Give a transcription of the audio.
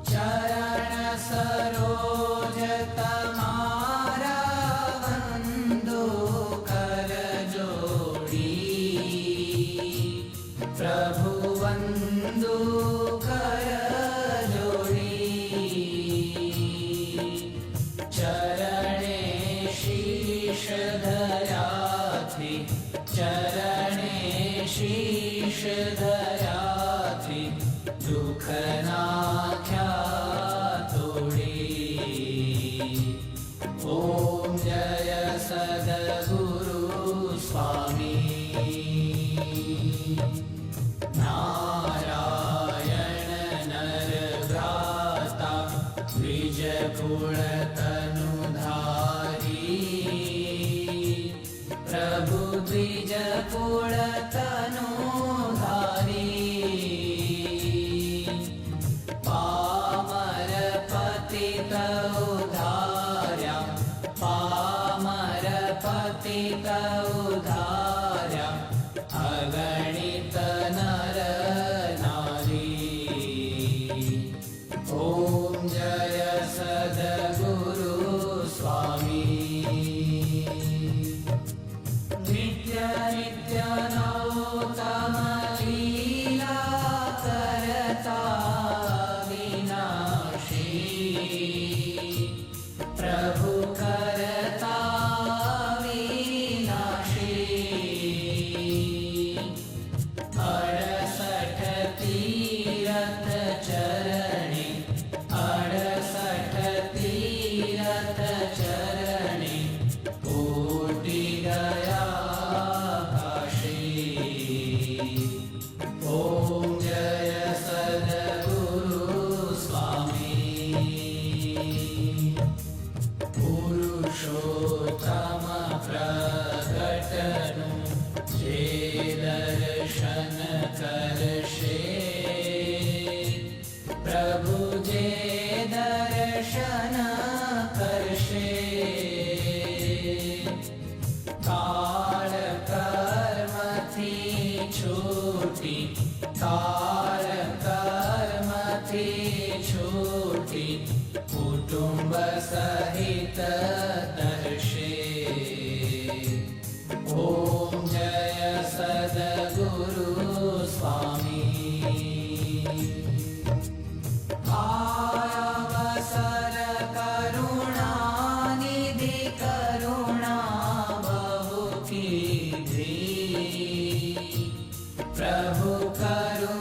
चरण सरोज तमारा वंदो कर जोड़ी, प्रभु वंदो कर जोड़ी। चरणे शीश धरा थी, चरणे शीश धरा थी, दुख नाख्या तोड़ी। ओम जय सद्गुरु स्वामी। नारायण नर भ्राता द्विज कुल तनुधारी, प्रभु द्विज कुल तनुधारी। पामर पतित उद्धार्या, पामर पतित उद्धार्या, अगणित नर नारी। ओम जय सद्गुरु स्वामी। नित्य नित्य नौतम लीला करता विनाशी, प्रभु करता विनाशी। 68 तीरथ चरणी, 68 तीरथ चरणी, कोटि गया काशी। ओम जय सद्गुरु स्वामी। पुरुषोत्तम प्रगटनु जे दर्शन करशे, प्रभु जे दर्शन करशे। काल कर्म थी छूटी, काल कर्म थी छूटी, कुटुंब सहित दर्शे। ओम जय सद्गुरु स्वामी। अवसर करुणा निधि करुणा बहु कीधी, प्रभु करुणा